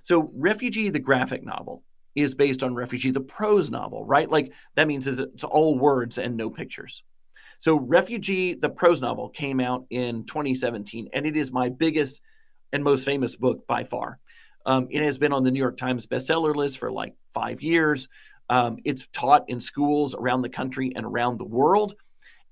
So Refugee, the graphic novel, is based on Refugee, the prose novel, right? Like that means it's all words and no pictures. So Refugee, the prose novel, came out in 2017, and it is my biggest and most famous book by far. It has been on the New York Times bestseller list for like 5 years. It's taught in schools around the country and around the world.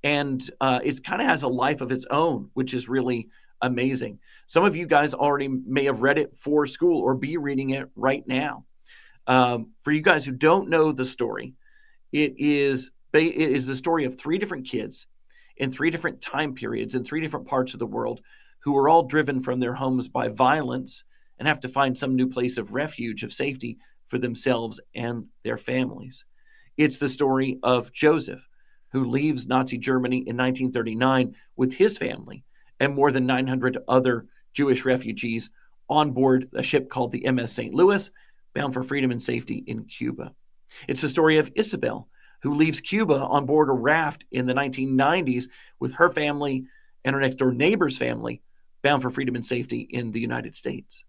And it kind of has a life of its own, which is really amazing. Some of you guys already may have read it for school or be reading it right now. For you guys who don't know the story, it is the story of 3 different kids in 3 different time periods in 3 different parts of the world who are all driven from their homes by violence and have to find some new place of refuge, of safety for themselves and their families. It's the story of Joseph, who leaves Nazi Germany in 1939 with his family and more than 900 other Jewish refugees on board a ship called the MS St. Louis, bound for freedom and safety in Cuba. It's the story of Isabel, who leaves Cuba on board a raft in the 1990s with her family and her next door neighbor's family, bound for freedom and safety in the United States.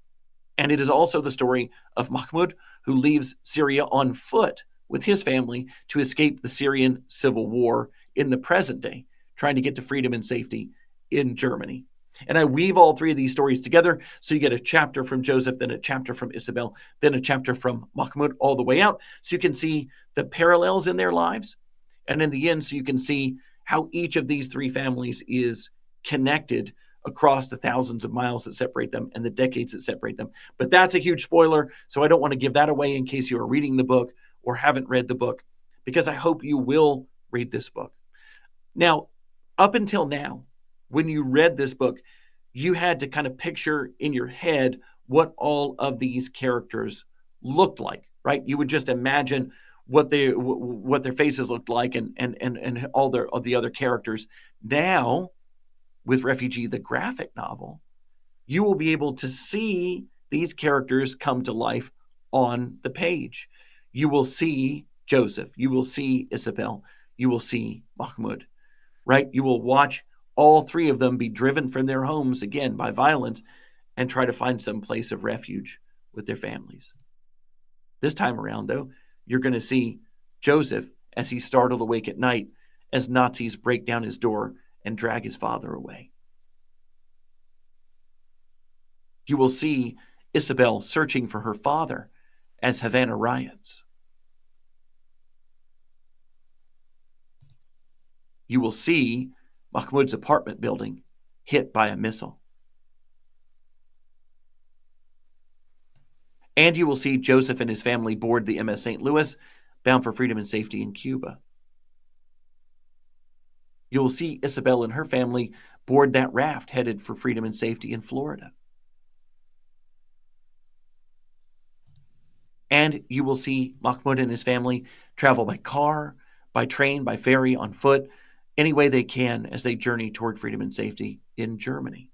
And it is also the story of Mahmoud, who leaves Syria on foot with his family to escape the Syrian civil war in the present day, trying to get to freedom and safety in Germany. And I weave all 3 of these stories together, so you get a chapter from Joseph, then a chapter from Isabel, then a chapter from Mahmoud all the way out, so you can see the parallels in their lives. And in the end, so you can see how each of these 3 families is connected across the thousands of miles that separate them and the decades that separate them. But that's a huge spoiler, so I don't want to give that away in case you are reading the book or haven't read the book, because I hope you will read this book. Now, up until now, when you read this book, you had to kind of picture in your head what all of these characters looked like, right? You would just imagine what their faces looked like and all the other characters. Now, with Refugee, the graphic novel, you will be able to see these characters come to life on the page. You will see Joseph, you will see Isabel, you will see Mahmoud, right? You will watch all 3 of them be driven from their homes again by violence and try to find some place of refuge with their families. This time around, though, you're going to see Joseph as he's startled awake at night as Nazis break down his door and drag his father away. You will see Isabel searching for her father as Havana riots. You will see Mahmoud's apartment building hit by a missile. And you will see Joseph and his family board the MS St. Louis, bound for freedom and safety in Cuba. You will see Isabel and her family board that raft headed for freedom and safety in Florida. And you will see Mahmoud and his family travel by car, by train, by ferry, on foot, any way they can as they journey toward freedom and safety in Germany.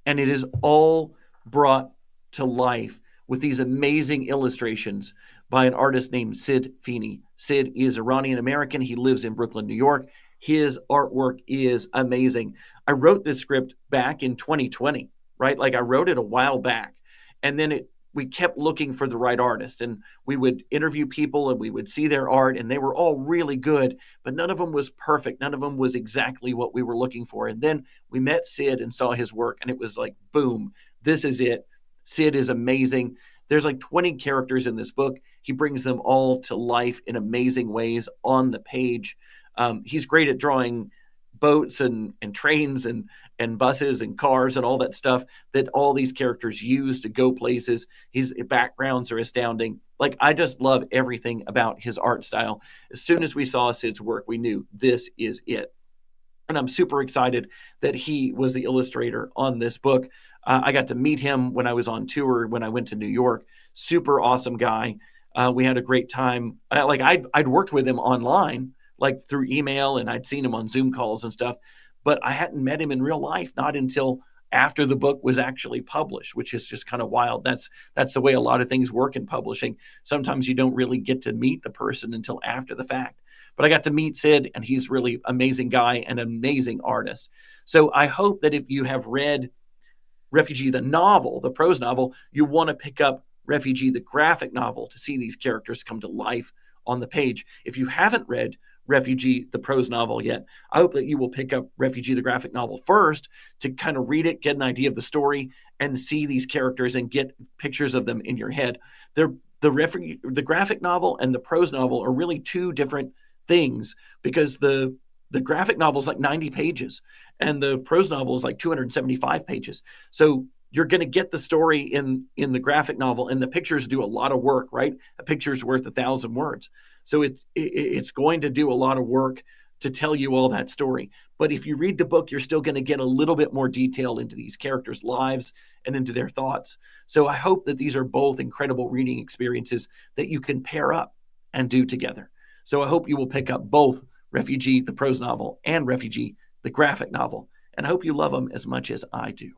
And it is all brought to life with these amazing illustrations by an artist named Sid Feeney. Sid is Iranian-American. He lives in Brooklyn, New York. His artwork is amazing. I wrote this script back in 2020, right? Like I wrote it a while back. And then we kept looking for the right artist, and we would interview people and we would see their art, and they were all really good, but none of them was perfect. None of them was exactly what we were looking for. And then we met Sid and saw his work, and it was like, boom, this is it. Sid is amazing. There's like 20 characters in this book. He brings them all to life in amazing ways on the page. He's great at drawing boats and trains and buses and cars and all that stuff that all these characters use to go places. His backgrounds are astounding. Like, I just love everything about his art style. As soon as we saw Sid's work, we knew this is it. And I'm super excited that he was the illustrator on this book. I got to meet him when I was on tour, when I went to New York. Super awesome guy. We had a great time. I'd worked with him online, like through email, and I'd seen him on Zoom calls and stuff, but I hadn't met him in real life, not until after the book was actually published, which is just kind of wild. That's the way a lot of things work in publishing. Sometimes you don't really get to meet the person until after the fact. But I got to meet Sid, and he's really amazing guy and an amazing artist. So I hope that if you have read Refugee, the novel, the prose novel, you want to pick up Refugee, the graphic novel, to see these characters come to life on the page. If you haven't read Refugee, the prose novel yet, I hope that you will pick up Refugee, the graphic novel first to kind of read it, get an idea of the story, and see these characters and get pictures of them in your head. The graphic novel and the prose novel are really two different things, because the graphic novel is like 90 pages and the prose novel is like 275 pages. So you're going to get the story in the graphic novel, and the pictures do a lot of work, right? A picture's worth 1,000 words. So it's going to do a lot of work to tell you all that story. But if you read the book, you're still going to get a little bit more detail into these characters' lives and into their thoughts. So I hope that these are both incredible reading experiences that you can pair up and do together. So I hope you will pick up both Refugee, the prose novel, and Refugee, the graphic novel. And I hope you love them as much as I do.